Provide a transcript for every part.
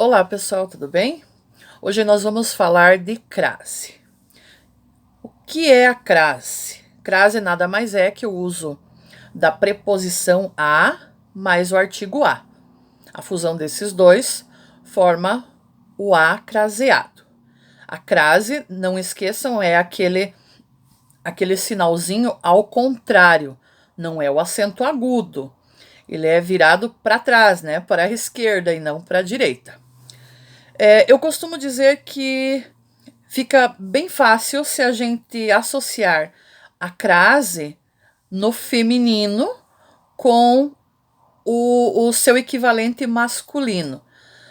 Olá pessoal, tudo bem? Hoje nós vamos falar de crase. O que é a crase? Crase nada mais é que o uso da preposição a mais o artigo a. A fusão desses dois forma o a craseado. A crase, não esqueçam, é aquele sinalzinho ao contrário, não é o acento agudo. Ele é virado para trás, né? Para a esquerda e não para a direita. Eu costumo dizer que fica bem fácil se a gente associar a crase no feminino com o seu equivalente masculino.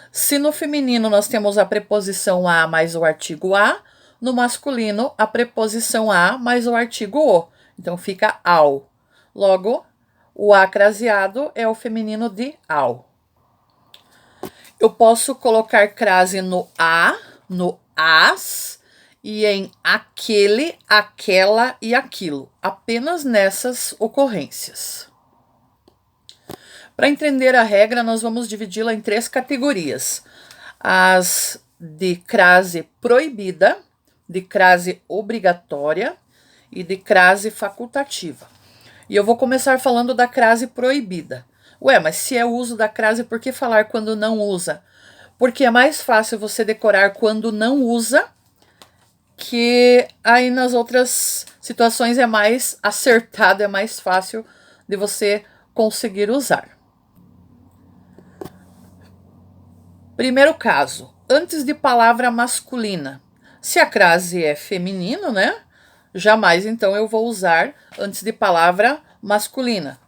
Se no feminino nós temos a preposição a mais o artigo a, no masculino a preposição a mais o artigo o. Então fica ao. Logo, o a craseado é o feminino de ao. Eu posso colocar crase no a, no as e em aquele, aquela e aquilo. Apenas nessas ocorrências. Para entender a regra, nós vamos dividi-la em 3 categorias: as de crase proibida, de crase obrigatória e de crase facultativa. E eu vou começar falando da crase proibida. Ué, mas se é o uso da crase, por que falar quando não usa? Porque é mais fácil você decorar quando não usa, que aí nas outras situações é mais acertado, é mais fácil de você conseguir usar. Primeiro caso, antes de palavra masculina. Se a crase é feminino, né? Jamais então eu vou usar antes de palavra masculina.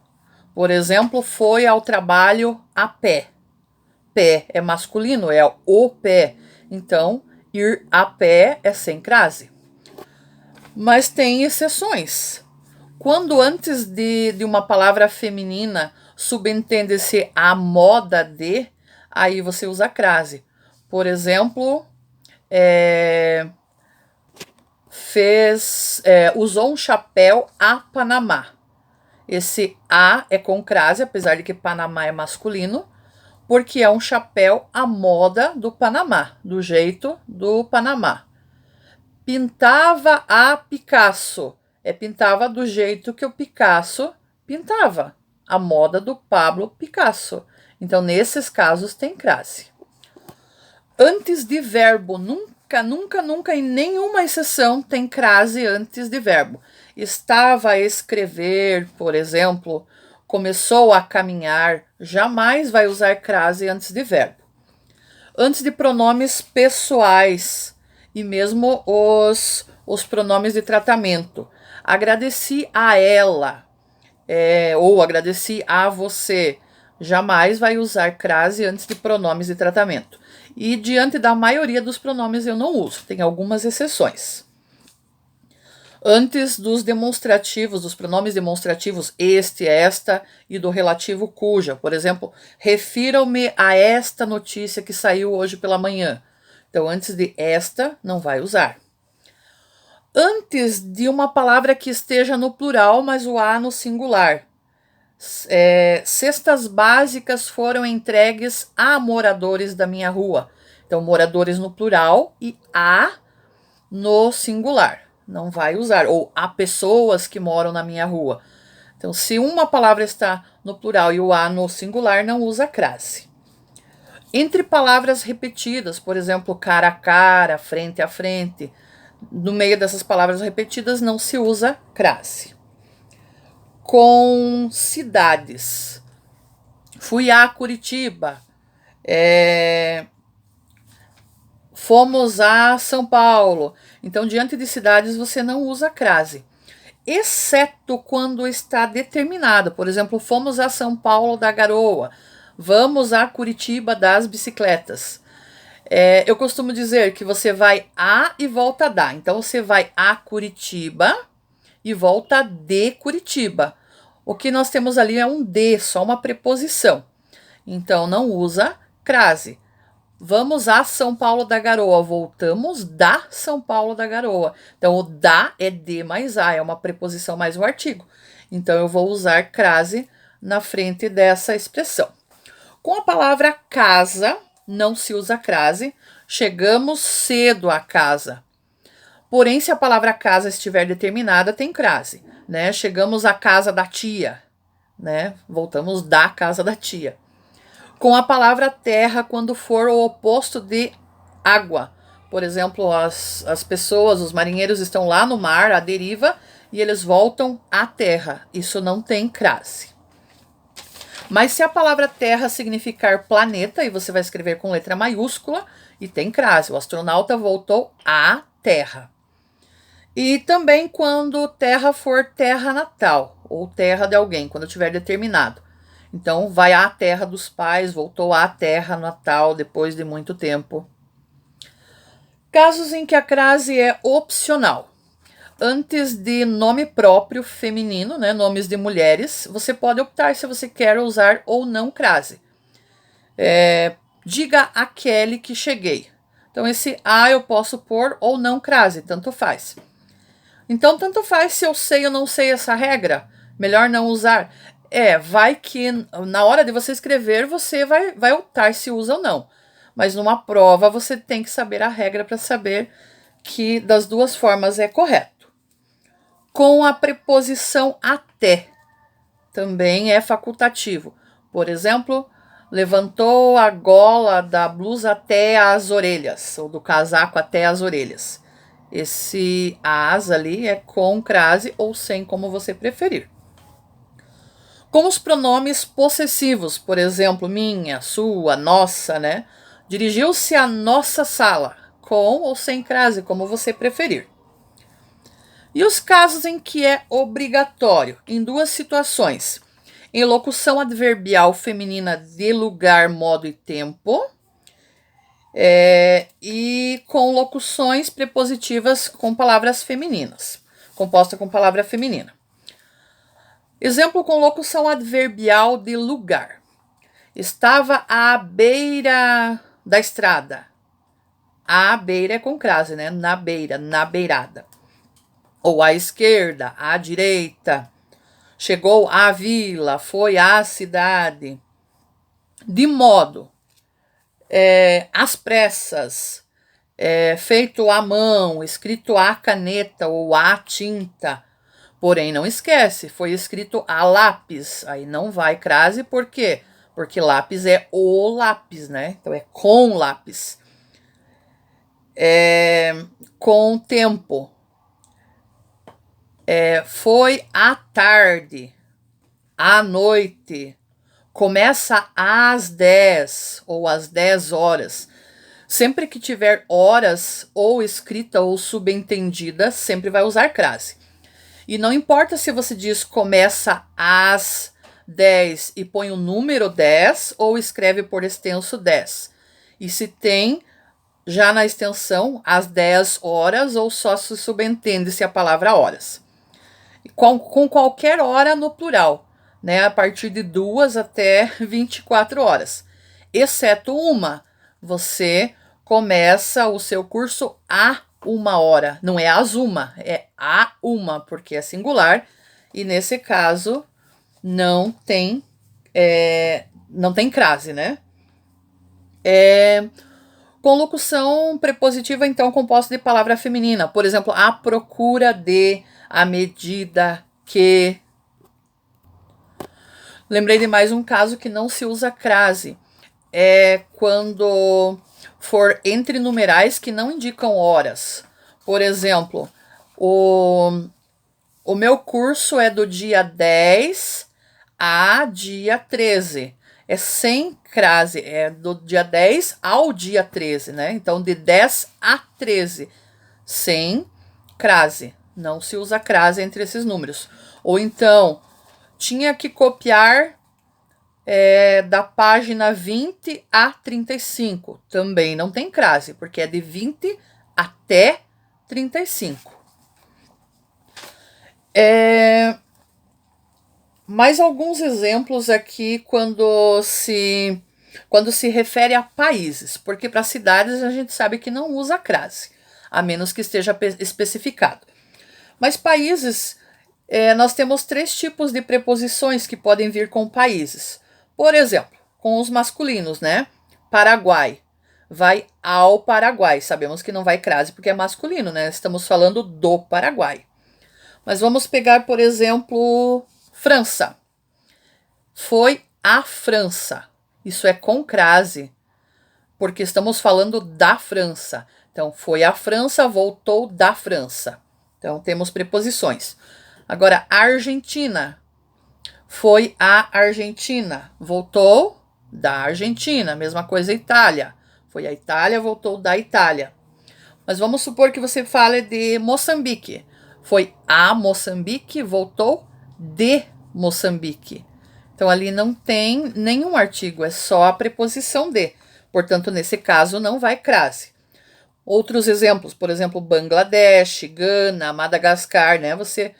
Por exemplo, foi ao trabalho a pé. Pé é masculino, é o pé. Então, ir a pé é sem crase. Mas tem exceções. Quando antes de uma palavra feminina subentende-se a moda de, aí você usa crase. Por exemplo, usou um chapéu a Panamá. Esse a é com crase, apesar de que Panamá é masculino, porque é um chapéu à moda do Panamá, do jeito do Panamá. Pintava a Picasso. Pintava do jeito que o Picasso pintava. A moda do Pablo Picasso. Então, nesses casos, tem crase. Antes de verbo, nunca, em nenhuma exceção, tem crase antes de verbo. Estava a escrever, por exemplo, começou a caminhar, jamais vai usar crase antes de verbo. Antes de pronomes pessoais e mesmo os pronomes de tratamento. Agradeci a ela, ou agradeci a você. Jamais vai usar crase antes de pronomes de tratamento. E diante da maioria dos pronomes eu não uso, tem algumas exceções. Antes dos demonstrativos, dos pronomes demonstrativos este, esta e do relativo cuja. Por exemplo, refiram-me a esta notícia que saiu hoje pela manhã. Então, antes de esta, não vai usar. Antes de uma palavra que esteja no plural, mas o a no singular. Cestas básicas foram entregues a moradores da minha rua. Então, moradores no plural e a no singular. Não vai usar. Ou há pessoas que moram na minha rua. Então, se uma palavra está no plural e o a no singular, não usa crase. Entre palavras repetidas, por exemplo, cara a cara, frente a frente, no meio dessas palavras repetidas não se usa crase. Com cidades. Fui a Curitiba. Fomos a São Paulo. Então, diante de cidades, você não usa crase. Exceto quando está determinado. Por exemplo, fomos a São Paulo da Garoa. Vamos a Curitiba das bicicletas. Eu costumo dizer que você vai a e volta da. Então, você vai a Curitiba e volta de Curitiba. O que nós temos ali é um de, só uma preposição. Então, não usa crase. Vamos a São Paulo da Garoa. Voltamos da São Paulo da Garoa. Então, o da é de mais a, é uma preposição mais o artigo. Então, eu vou usar crase na frente dessa expressão. Com a palavra casa, não se usa crase. Chegamos cedo à casa. Porém, se a palavra casa estiver determinada, tem crase, né? Chegamos à casa da tia, né? Voltamos da casa da tia. Com a palavra terra, quando for o oposto de água. Por exemplo, as pessoas, os marinheiros estão lá no mar, à deriva, e eles voltam à terra. Isso não tem crase. Mas se a palavra terra significar planeta, e você vai escrever com letra maiúscula, e tem crase. O astronauta voltou à terra. E também quando terra for terra natal, ou terra de alguém, quando tiver determinado. Então, vai à terra dos pais, voltou à terra natal depois de muito tempo. Casos em que a crase é opcional. Antes de nome próprio feminino, né, nomes de mulheres, você pode optar se você quer usar ou não crase. Diga a Kelly que cheguei. Então, esse a eu posso pôr ou não crase, tanto faz. Então, tanto faz se eu sei ou não sei essa regra. Melhor não usar. Vai que na hora de você escrever, você vai optar se usa ou não. Mas numa prova, você tem que saber a regra para saber que das duas formas é correto. Com a preposição até, também é facultativo. Por exemplo, levantou a gola da blusa até as orelhas, ou do casaco até as orelhas. Esse as ali é com crase ou sem, como você preferir. Com os pronomes possessivos, por exemplo, minha, sua, nossa, né? Dirigiu-se à nossa sala, com ou sem crase, como você preferir. E os casos em que é obrigatório, em duas situações. Em locução adverbial feminina de lugar, modo e tempo. E com locuções prepositivas com palavras femininas, composta com palavra feminina. Exemplo com locução adverbial de lugar. Estava à beira da estrada. À beira é com crase, né? Na beira, na beirada. Ou à esquerda, à direita. Chegou à vila, foi à cidade. De modo, às pressas, feito à mão, escrito à caneta ou à tinta. Porém, não esquece, foi escrito a lápis. Aí não vai crase, por quê? Porque lápis é o lápis, né? Então é com lápis. Com tempo. Foi à tarde, à noite. Começa às 10 ou às 10 horas. Sempre que tiver horas ou escrita ou subentendida, sempre vai usar crase. E não importa se você diz começa às 10 e põe o número 10 ou escreve por extenso 10. E se tem já na extensão às 10 horas ou só se subentende-se a palavra horas. Com qualquer hora no plural, né? A partir de 2 até 24 horas. Exceto uma, você começa o seu curso a 1 hora. Não é às 1, é a 1, porque é singular. E nesse caso, não tem crase, né? Com locução prepositiva, então, composta de palavra feminina. Por exemplo, à procura de, à medida que. Lembrei de mais um caso que não se usa crase. É quando for entre numerais que não indicam horas. Por exemplo, o meu curso é do dia 10 a dia 13. É sem crase, é do dia 10 ao dia 13, né? Então, de 10 a 13, sem crase. Não se usa crase entre esses números. Ou então, tinha que copiar da página 20 a 35. Também não tem crase, porque é de 20 até 35. Mais alguns exemplos aqui quando se refere a países, porque para cidades a gente sabe que não usa crase, a menos que esteja especificado. Mas países, nós temos 3 tipos de preposições que podem vir com países. Por exemplo, com os masculinos, né? Paraguai. Vai ao Paraguai. Sabemos que não vai crase porque é masculino, né? Estamos falando do Paraguai. Mas vamos pegar, por exemplo, França. Foi à França. Isso é com crase, porque estamos falando da França. Então, foi à França, voltou da França. Então, temos preposições. Agora, Argentina. Foi à Argentina. Voltou da Argentina. Mesma coisa, Itália. Foi à Itália, voltou da Itália. Mas vamos supor que você fale de Moçambique. Foi a Moçambique, voltou de Moçambique. Então, ali não tem nenhum artigo, é só a preposição de. Portanto, nesse caso, não vai crase. Outros exemplos, por exemplo, Bangladesh, Gana, Madagascar, né? Você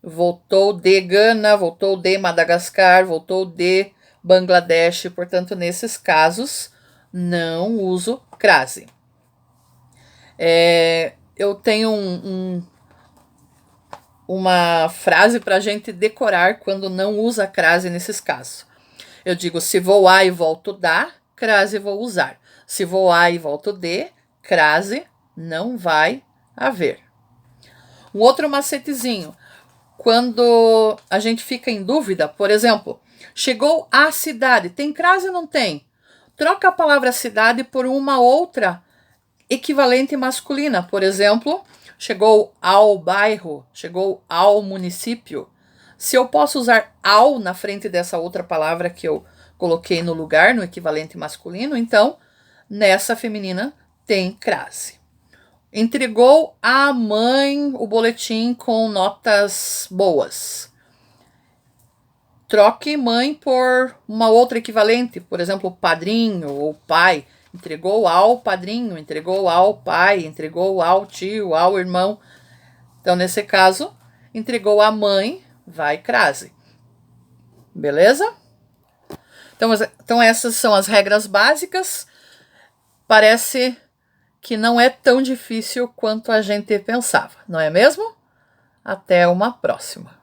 voltou de Gana, voltou de Madagascar, voltou de Bangladesh. Portanto, nesses casos, não uso crase. Eu tenho uma frase para a gente decorar quando não usa crase nesses casos. Eu digo, se vou a e volto da, crase vou usar. Se vou a e volto de, crase não vai haver. Um outro macetezinho. Quando a gente fica em dúvida, por exemplo, chegou à cidade, tem crase ou não tem? Troca a palavra cidade por uma outra equivalente masculina. Por exemplo, chegou ao bairro, chegou ao município. Se eu posso usar ao na frente dessa outra palavra que eu coloquei no lugar, no equivalente masculino, então, nessa feminina tem crase. Entregou à mãe o boletim com notas boas. Troque mãe por uma outra equivalente, por exemplo, padrinho ou pai. Entregou ao padrinho, entregou ao pai, entregou ao tio, ao irmão. Então, nesse caso, entregou à mãe, vai crase. Beleza? Então, essas são as regras básicas. Parece que não é tão difícil quanto a gente pensava, não é mesmo? Até uma próxima.